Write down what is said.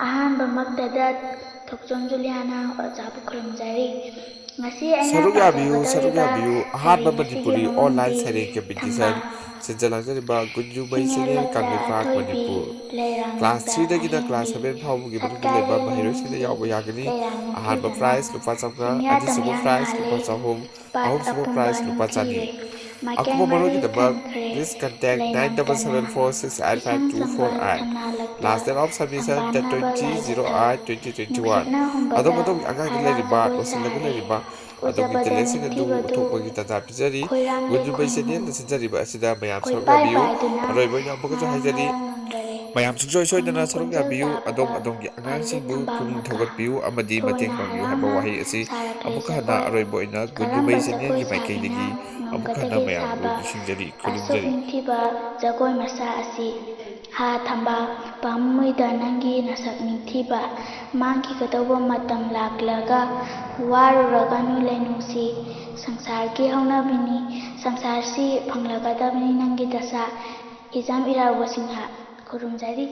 ꯑꯍꯥꯟꯕꯃꯛꯇꯗ ꯊꯣꯛꯆꯣꯝ ꯖꯨꯂꯤꯌꯥꯅ ꯑꯣꯖꯥꯕꯨ ꯈꯨꯔꯨꯝꯖꯔꯤ꯫ ꯉꯁꯤ ꯑꯩꯅ ꯁꯔꯨꯛ ꯄꯥꯖꯒꯗꯧꯔꯤꯕ ꯌꯥꯕꯤꯌꯨ ꯁꯩꯔꯦꯡ ꯑꯍꯥꯟꯕ ꯑꯁꯤꯒꯤ ꯃꯅꯤꯄꯨꯔꯤ ꯑꯣꯟꯂꯥꯏꯟ ꯃꯃꯤꯡꯗꯤ ꯁꯩꯔꯦꯡ ꯊꯝꯕꯥꯜ꯫ ꯀꯝꯄꯤꯇꯤꯁꯟ ꯁꯤꯟꯖ-ꯂꯥꯡꯖꯔꯤꯕ ꯒꯨꯟꯖꯨꯃꯩ ꯆꯦꯅꯦꯜ ꯍꯤꯡꯉꯦꯜꯂꯣꯟꯗ ꯀꯪꯂꯩꯄꯥꯛ ꯑꯊꯣꯏꯕꯤ ꯃꯅꯤꯄꯨꯔ꯫ ꯀ꯭ꯂꯥꯁ ꯂꯩꯔꯥꯡꯗ 3ꯗꯒꯤꯅ ꯀ꯭ꯂꯥꯁ ꯑꯍꯦꯟꯕꯤ 7 ꯐꯥꯎꯕꯒꯤ ꯃꯅꯨꯡꯗ ꯂꯩꯕ ꯁꯠꯀꯥꯏꯔꯦꯡ ꯃꯍꯩꯔꯣꯏꯁꯤꯡꯅ ꯅꯤꯡꯊꯤ ꯌꯥꯎꯕ ꯌꯥꯒꯅꯤ꯫ ꯂꯩꯔꯥꯡ ꯑꯍꯥꯟꯕ ꯅꯤꯡꯊꯤꯖꯅ ꯄ꯭ꯔꯥꯏꯖ ꯂꯨꯄꯥ 500, ꯆꯤꯡꯌꯥ ꯑꯅꯤꯁꯨꯕ ꯇꯝꯌꯥ ꯄ꯭ꯔꯥꯏꯖ ꯂꯨꯄꯥ ꯉꯥꯜꯂꯦ 100, ꯄꯥꯠ ꯑꯍꯨꯝꯁꯨꯕ ꯑꯄꯨꯝꯕ ꯄ꯭ꯔꯥꯏꯖ ꯂꯨꯄꯥ 100꯫ ꯅꯤꯡꯊꯤꯔꯦ ꯃꯥꯏꯀꯩ ꯑꯀꯨꯞꯄ ꯃꯔꯤ ꯃꯔꯣꯜꯒꯤꯗꯃꯛ ꯐꯪꯈ꯭ꯔꯦ ꯄ꯭ꯂꯤꯖ ꯀꯟꯇꯦꯛ ꯂꯩꯃꯥꯏꯗꯅ 9774685248꯫ ꯏꯁꯪ ꯁꯪꯕ ꯂꯥꯁ ꯊꯝꯅꯥꯂꯛꯇ ꯗꯦꯠ ꯑꯣꯐ ꯁꯕꯃꯤꯁꯟ ꯗꯦꯠ ꯊꯝꯕꯥꯟꯅꯕ ꯂꯥꯏꯕꯨꯗ 20/08/2021꯫ ꯅꯨꯡꯁꯤꯠꯅ ꯑꯗꯣꯝ ꯍꯨꯝꯕꯗ ꯑꯗꯣꯝꯒꯤ ꯑꯉꯥꯡꯗ ꯍꯔꯥꯎ ꯂꯩꯔꯤꯕ ꯖꯒꯣꯏ ꯂꯣꯏꯁꯤꯜꯂꯒ ꯁꯥꯔꯦ ꯂꯩꯔꯤꯕ ꯑꯗꯣꯝꯒꯤ ꯎꯖꯕꯗ ꯇꯦꯂꯦꯟꯁꯤꯡ ꯑꯗꯨ ꯅꯤꯡꯊꯤꯕꯗꯨ ꯎꯠꯊꯣꯛꯄꯒꯤ ꯇꯥꯟꯖꯥ ꯄꯤꯖꯔꯤ꯫ ꯈꯣꯏꯔꯥꯡꯗꯦ ꯒꯨꯟꯖꯨꯃꯩ ꯈꯣꯏꯃꯨ ꯆꯦꯅꯦꯜꯅ ꯁꯤꯟꯖꯔꯤꯕ ꯑꯁꯤꯗ ꯃꯌꯥꯝ ꯁꯔꯨꯛ ꯀꯣꯏꯄꯥꯏ ꯌꯥꯕꯤꯌꯨ꯫ ꯄꯥꯏꯗꯨꯅ ꯑꯔꯣꯏꯕ ꯑꯣꯏꯅ ꯑꯃꯨꯛꯀꯁꯨ ꯉꯔꯥꯡ ꯍꯥꯏꯖꯔꯤ, ꯉꯔꯥꯡ ꯉꯪꯒꯔꯦ ꯃꯌꯥꯝ ꯁꯨꯡꯁꯣꯏ ꯈꯣꯡꯅꯨꯡ ꯁꯣꯏꯗꯅ ꯁꯔꯨꯛ ꯈꯣꯟꯖꯦꯜ ꯌꯥꯕꯤꯌꯨ꯫ ꯑꯗꯣꯝ ꯇꯥꯕꯗ ꯑꯗꯣꯝꯒꯤ ꯍꯥꯏꯔꯦ ꯑꯉꯥꯡꯁꯤꯡꯕꯨ ꯊꯝꯕꯥꯜ ꯄꯨꯛꯅꯤꯡ ꯃꯀꯥ ꯊꯧꯒꯠꯄꯤꯌꯨ ꯑꯃꯗꯤ ꯃꯇꯦꯡ ꯊꯣꯏꯅ ꯄꯥꯡꯕꯤꯌꯨ ꯍꯥꯏꯕ ꯍꯔꯥꯎꯅ ꯋꯥꯍꯩ ꯑꯁꯤ ꯁꯥꯔꯛꯂꯦ ꯑꯃꯨꯛꯀ ꯍꯟꯅ ꯖꯒꯣꯏ ꯑꯔꯣꯏꯕ ꯑꯣꯏꯅ ꯀꯔꯝꯕ ꯒꯨꯟꯖꯨꯃꯩ ꯖꯒꯣꯏ ꯆꯦꯅꯦꯜꯒꯤ ꯁꯥꯕꯤꯅ ꯃꯥꯏꯀꯩꯗꯒꯤ ꯑꯃꯨꯛꯀ ꯍꯟꯅ ꯉꯝꯒꯗꯒꯦ ꯃꯌꯥꯝꯕꯨ ꯁꯥꯕ ꯅꯤꯡꯁꯤꯡꯖꯔꯤ, ꯑꯁꯨꯛ ꯈꯨꯔꯨꯝꯖꯔꯤ꯫ ꯅꯤꯡꯊꯤꯕ ꯖꯒꯣꯏ ꯃꯁꯥ ꯑꯁꯤ ꯍꯥ ꯊꯝꯕꯥꯜ ꯄꯥꯝꯃꯨꯏꯗ ꯅꯪꯒꯤ ꯅꯁꯛ ꯅꯤꯡꯊꯤꯕ ꯃꯥꯡꯈꯤꯒꯗꯧꯕ ꯃꯇꯝ ꯂꯥꯛꯂꯒ ꯋꯥꯔꯨꯔꯒꯅꯨ ꯂꯩꯅꯨꯡꯁꯤ ꯁꯪꯁꯥꯔꯒꯤ ꯍꯧꯅꯕꯤꯅꯤ ꯁꯪꯁꯥꯔꯁꯤ ꯐꯪꯂꯒꯗꯕꯅꯤ ꯅꯪꯒꯤ ꯗꯁꯥ꯫ ꯍꯤꯖꯝ ꯏꯔꯥꯕꯣꯠ ꯁꯤꯡꯍ ꯈꯨꯔꯨꯝꯖꯔꯤ꯫